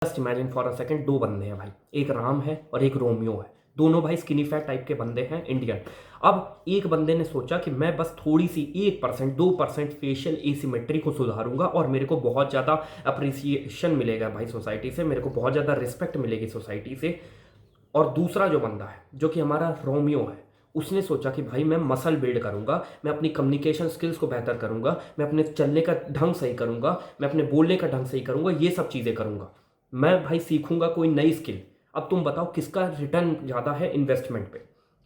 Just imagine for a second, दो बंदे हैं भाई, एक राम है और एक रोमियो है। दोनों भाई स्किनी फैट टाइप के बंदे हैं, इंडियन। अब एक बंदे ने सोचा कि मैं बस थोड़ी सी 1% 2% फेशियल एसिमेट्री को सुधारूंगा और मेरे को बहुत ज़्यादा अप्रिसिएशन मिलेगा भाई सोसाइटी से, मेरे को बहुत ज़्यादा रिस्पेक्ट मिलेगी सोसाइटी से। और दूसरा जो बंदा है जो कि हमारा रोमियो है, उसने सोचा कि भाई मैं मसल बिल्ड करूंगा, मैं अपनी कम्युनिकेशन स्किल्स को बेहतर करूंगा, मैं अपने चलने का ढंग सही करूंगा, मैं अपने बोलने का ढंग सही करूंगा, ये सब चीज़ें करूंगा, मैं भाई सीखूंगा कोई नई स्किल। अब तुम बताओ किसका रिटर्न ज़्यादा है इन्वेस्टमेंट पे?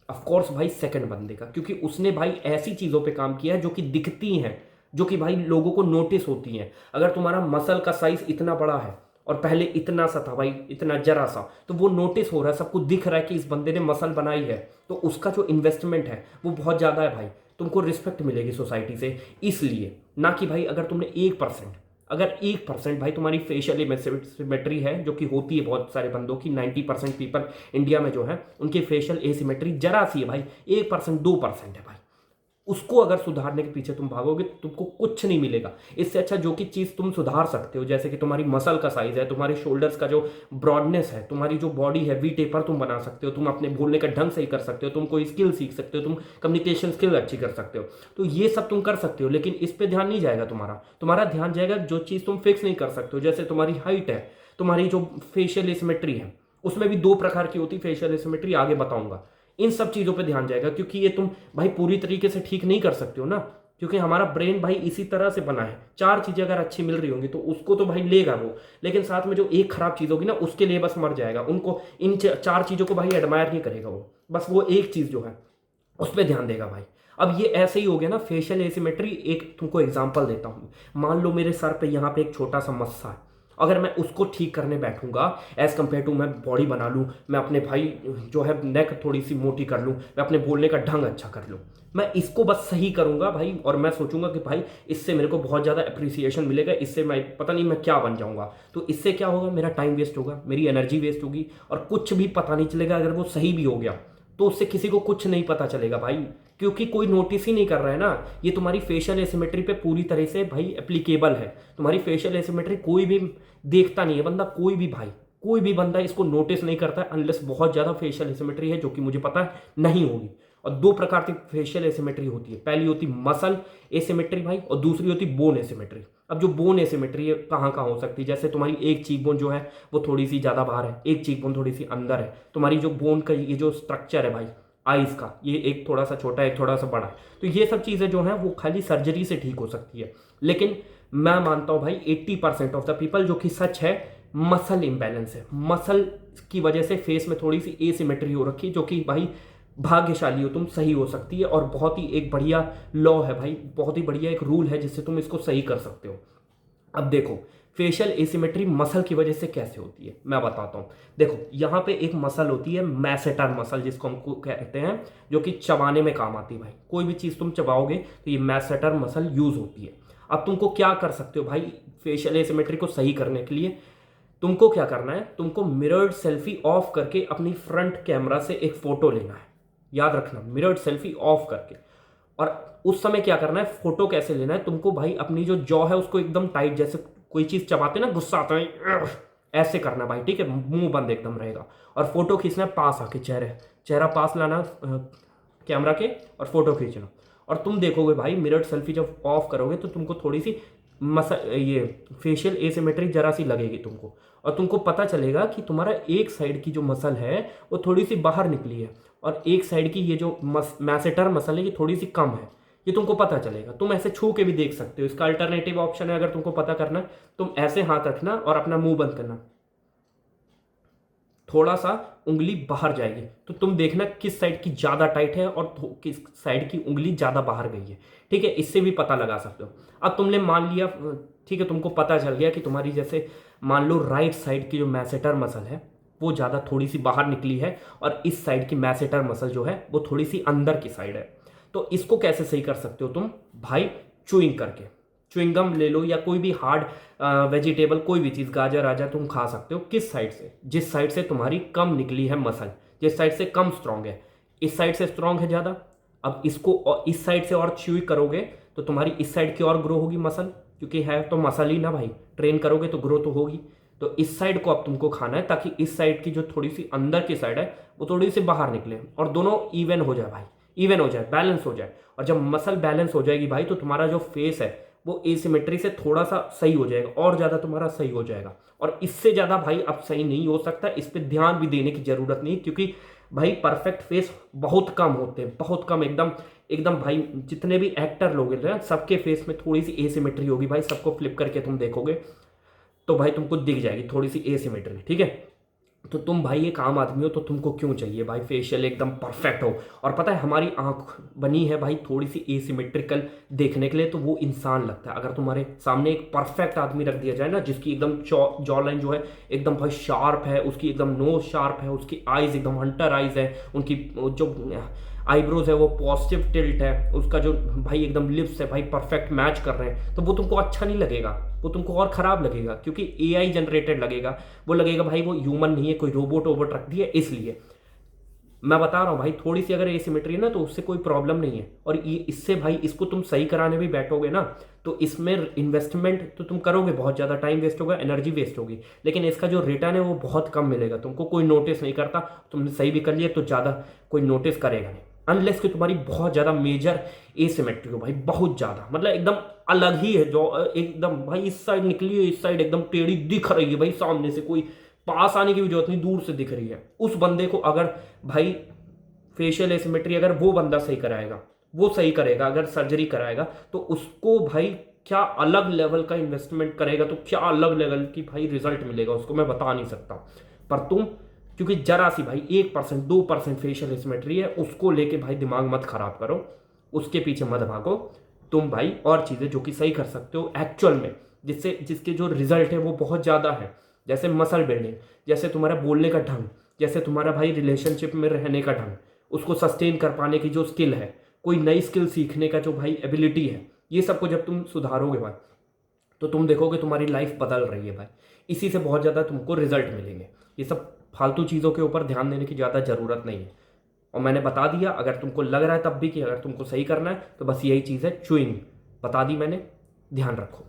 ऑफ कोर्स भाई सेकंड बंदे का, क्योंकि उसने भाई ऐसी चीज़ों पे काम किया है जो कि दिखती हैं, जो कि भाई लोगों को नोटिस होती हैं। अगर तुम्हारा मसल का साइज इतना बड़ा है और पहले इतना सा था भाई, इतना जरा सा, तो वो नोटिस हो रहा है, सबको दिख रहा है कि इस बंदे ने मसल बनाई है, तो उसका जो इन्वेस्टमेंट है वो बहुत ज़्यादा है भाई, तुमको रिस्पेक्ट मिलेगी सोसाइटी से। इसलिए ना कि भाई अगर तुमने 1%, अगर 1% भाई तुम्हारी फेशियल सिमेट्री है, जो कि होती है बहुत सारे बंदों की, 90% पीपल इंडिया में जो है उनकी फेशियल एसिमेट्री जरा सी है भाई, 1% 2% है भाई, उसको अगर सुधारने के पीछे तुम भागोगे तो तुमको कुछ नहीं मिलेगा। इससे अच्छा जो कि चीज़ तुम सुधार सकते हो, जैसे कि तुम्हारी मसल का साइज है, तुम्हारे शोल्डर्स का जो ब्रॉडनेस है, तुम्हारी जो बॉडी है, वी टेपर तुम बना सकते हो, तुम अपने बोलने का ढंग सही कर सकते हो, तुम कोई स्किल सीख सकते हो, तुम कम्युनिकेशन स्किल अच्छी कर सकते हो, तो ये सब तुम कर सकते हो। लेकिन इस पर ध्यान नहीं जाएगा तुम्हारा, तुम्हारा ध्यान जाएगा जो चीज़ तुम फिक्स नहीं कर सकते हो, जैसे तुम्हारी हाइट है, तुम्हारी जो फेशियल एसिमेट्री है, उसमें भी 2 प्रकार की होती है फेशियल एसिमेट्री, आगे बताऊंगा। इन सब चीज़ों पे ध्यान जाएगा, क्योंकि ये तुम भाई पूरी तरीके से ठीक नहीं कर सकते हो ना, क्योंकि हमारा ब्रेन भाई इसी तरह से बना है, 4 चीज़ें अगर अच्छी मिल रही होंगी तो उसको तो भाई लेगा वो, लेकिन साथ में जो एक खराब चीज़ होगी ना उसके लिए बस मर जाएगा, उनको इन 4 चीज़ों को भाई एडमायर नहीं करेगा वो, बस वो एक चीज़ जो है उस पर ध्यान देगा भाई। अब ये ऐसे ही हो गया ना फेशियल एसिमेट्री। एक तुमको एग्जांपल देता हूँ, मान लो मेरे सर पे यहाँ पे एक छोटा सा मस्सा है, अगर मैं उसको ठीक करने बैठूंगा एज कम्पेयर टू मैं बॉडी बना लूँ, मैं अपने भाई जो है नेक थोड़ी सी मोटी कर लूँ, मैं अपने बोलने का ढंग अच्छा कर लूँ, मैं इसको बस सही करूंगा भाई, और मैं सोचूंगा कि भाई इससे मेरे को बहुत ज़्यादा अप्रिसिएशन मिलेगा, इससे मैं पता नहीं मैं क्या बन जाऊंगा, तो इससे क्या होगा, मेरा टाइम वेस्ट होगा, मेरी एनर्जी वेस्ट होगी, और कुछ भी पता नहीं चलेगा। अगर वो सही भी हो गया तो उससे किसी को कुछ नहीं पता चलेगा भाई, क्योंकि कोई नोटिस ही नहीं कर रहा है ना। ये तुम्हारी फेशियल एसिमेट्री पे पूरी तरह से भाई एप्लीकेबल है। तुम्हारी फेशियल एसिमेट्री कोई भी देखता नहीं है बंदा, कोई भी भाई, कोई भी बंदा इसको नोटिस नहीं करता है, अनलेस बहुत ज़्यादा फेशियल एसिमेट्री है, जो कि मुझे पता है नहीं होगी। और 2 प्रकार की फेशियल एसिमेट्री होती है, पहली होती मसल एसिमेट्री भाई, और दूसरी होती बोन एसिमेट्री। अब जो बोन एसिमेट्री है कहाँ कहाँ हो सकती है, जैसे तुम्हारी एक चीक बोन जो है वो थोड़ी सी ज़्यादा बाहर है, एक चीक बोन थोड़ी सी अंदर है, तुम्हारी जो बोन का ये जो स्ट्रक्चर है भाई आइज का, ये एक थोड़ा सा छोटा है, एक थोड़ा सा बड़ा है, तो ये सब चीज़ें जो हैं वो खाली सर्जरी से ठीक हो सकती है। लेकिन मैं मानता हूँ भाई 80% ऑफ द पीपल, जो कि सच है, मसल इम्बैलेंस है, मसल की वजह से फेस में थोड़ी सी एसिमेट्री हो रखी है, जो कि भाई भाग्यशाली हो तुम, सही हो सकती है, और बहुत ही एक बढ़िया लॉ है भाई, बहुत ही बढ़िया एक रूल है जिससे तुम इसको सही कर सकते हो। अब देखो फेशियल एसिमेट्री मसल की वजह से कैसे होती है मैं बताता हूँ। देखो यहाँ पे एक मसल होती है मैसेटर मसल, जिसको हमको कहते हैं, जो कि चबाने में काम आती है भाई, कोई भी चीज़ तुम चबाओगे तो ये मैसेटर मसल यूज होती है। अब तुमको क्या कर सकते हो भाई फेशियल एसिमेट्री को सही करने के लिए, तुमको क्या करना है, तुमको मिरर्ड सेल्फी ऑफ करके अपनी फ्रंट कैमरा से एक फोटो लेना है। याद रखना, मिरर्ड सेल्फी ऑफ करके। और उस समय क्या करना है, फोटो कैसे लेना है तुमको भाई, अपनी जो जॉ है उसको एकदम टाइट, जैसे कोई चीज चबाते ना गुस्सा आता है, ऐसे करना भाई, ठीक है, मुंह बंद एकदम रहेगा, और फोटो खींचना है पास आके, चेहरा पास लाना कैमरा के, और फोटो खींचना। और तुम देखोगे भाई मिरर सेल्फी जब ऑफ करोगे तो तुमको थोड़ी सी ये फेशियल एसिमेट्री जरा सी लगेगी तुमको, और तुमको पता चलेगा कि तुम्हारा एक साइड की जो मसल है वो थोड़ी सी बाहर निकली है, और एक साइड की ये जो मैसेटर मसल है ये थोड़ी सी कम है, ये तुमको पता चलेगा। तुम ऐसे छू के भी देख सकते हो, इसका अल्टरनेटिव ऑप्शन है, अगर तुमको पता करना है तुम ऐसे हाथ रखना और अपना मुंह बंद करना, थोड़ा सा उंगली बाहर जाएगी, तो तुम देखना किस साइड की ज़्यादा टाइट है और किस साइड की उंगली ज़्यादा बाहर गई है, ठीक है, इससे भी पता लगा सकते हो। अब तुमने मान लिया, ठीक है, तुमको पता चल गया कि तुम्हारी जैसे मान लो राइट साइड की जो मैसेटर मसल है वो ज़्यादा थोड़ी सी बाहर निकली है, और इस साइड की मैसेटर मसल जो है वो थोड़ी सी अंदर की साइड है। तो इसको कैसे सही कर सकते हो तुम भाई, च्युइंग करके, च्युइंगम ले लो या कोई भी हार्ड वेजिटेबल, कोई भी चीज़, गाजर आजर तुम खा सकते हो, किस साइड से, जिस साइड से तुम्हारी कम निकली है मसल, जिस साइड से कम स्ट्रांग है, इस साइड से स्ट्रांग है ज़्यादा। अब इसको इस साइड से और च्यू करोगे तो तुम्हारी इस साइड की और ग्रो होगी मसल, क्योंकि है तो मसल ही ना भाई, ट्रेन करोगे तो ग्रो तो होगी। तो इस साइड को अब तुमको खाना है ताकि इस साइड की जो थोड़ी सी अंदर की साइड है वो थोड़ी सी बाहर निकले और दोनों इवन हो जाए भाई, इवन हो जाए, बैलेंस हो जाए। और जब मसल बैलेंस हो जाएगी भाई तो तुम्हारा जो फेस है वो एसिमेट्री से थोड़ा सा सही हो जाएगा और ज़्यादा तुम्हारा सही हो जाएगा। और इससे ज़्यादा भाई अब सही नहीं हो सकता, इस पर ध्यान भी देने की ज़रूरत नहीं, क्योंकि भाई परफेक्ट फेस बहुत कम होते हैं, बहुत कम, एकदम एकदम भाई। जितने भी एक्टर लोग हैं सबके फेस में थोड़ी सी एसिमेट्री होगी भाई, सबको फ्लिप करके तुम देखोगे तो भाई तुमको दिख जाएगी थोड़ी सी एसिमेट्री, ठीक है। तो तुम भाई एक आम आदमी हो तो तुमको क्यों चाहिए भाई फेशियल एकदम परफेक्ट हो। और पता है हमारी आंख बनी है भाई थोड़ी सी एसिमेट्रिकल देखने के लिए, तो वो इंसान लगता है। अगर तुम्हारे सामने एक परफेक्ट आदमी रख दिया जाए ना, जिसकी एकदम जॉ लाइन जो है एकदम भाई शार्प है, उसकी एकदम नोज शार्प है, उसकी आईज एकदम हंटर आईज है, उनकी जो आईब्रोज है वो पॉजिटिव टिल्ट है, उसका जो भाई एकदम लिप्स है भाई परफेक्ट मैच कर रहे हैं, तो वो तुमको अच्छा नहीं लगेगा, वो तुमको और खराब लगेगा, क्योंकि एआई जनरेटेड लगेगा। वो लगेगा भाई वो ह्यूमन नहीं है, कोई रोबोट वोबोट रख दिया। इसलिए मैं बता रहा हूँ भाई थोड़ी सी अगर एसिमेट्री है ना तो उससे कोई प्रॉब्लम नहीं है। और ये इससे भाई इसको तुम सही कराने भी बैठोगे ना तो इसमें इन्वेस्टमेंट तो तुम करोगे, बहुत ज़्यादा टाइम वेस्ट होगा, एनर्जी वेस्ट होगी, लेकिन इसका जो रिटर्न है वो बहुत कम मिलेगा तुमको। कोई नोटिस नहीं करता, तुमने सही भी कर लिया तो ज़्यादा कोई नोटिस करेगा नहीं, अनलेस कि तुम्हारी बहुत ज़्यादा मेजर एसिमेट्री हो भाई, बहुत ज़्यादा, मतलब एकदम अलग ही है, जो एकदम भाई इस साइड निकली है, इस साइड एकदम टेढ़ी दिख रही है भाई, सामने से कोई पास आने की भी जरूरत नहीं, दूर से दिख रही है। उस बंदे को अगर भाई फेशियल एसिमेट्री अगर वो बंदा सही कराएगा, वो सही करेगा, अगर सर्जरी कराएगा तो उसको भाई क्या अलग लेवल का इन्वेस्टमेंट करेगा, तो क्या अलग लेवल की भाई रिजल्ट मिलेगा उसको, मैं बता नहीं सकता। पर तुम क्योंकि जरा सी भाई 1% 2% फेशियल एसिमेट्री है, उसको लेके भाई दिमाग मत खराब करो, उसके पीछे मत भागो। तुम भाई और चीज़ें जो कि सही कर सकते हो एक्चुअल में, जिससे जिसके जो रिजल्ट है वो बहुत ज़्यादा है, जैसे मसल बिल्डिंग, जैसे तुम्हारा बोलने का ढंग, जैसे तुम्हारा भाई रिलेशनशिप में रहने का ढंग, उसको सस्टेन कर पाने की जो स्किल है, कोई नई स्किल सीखने का जो भाई एबिलिटी है, ये सबको जब तुम सुधारोगे भाई तो तुम देखोगे तुम्हारी लाइफ बदल रही है भाई। इसी से बहुत ज़्यादा तुमको रिजल्ट मिलेंगे। ये सब फालतू चीज़ों के ऊपर ध्यान देने की ज़्यादा ज़रूरत नहीं है। और मैंने बता दिया, अगर तुमको लग रहा है तब भी कि अगर तुमको सही करना है तो बस यही चीज़ है, च्यूइंग बता दी मैंने, ध्यान रखो।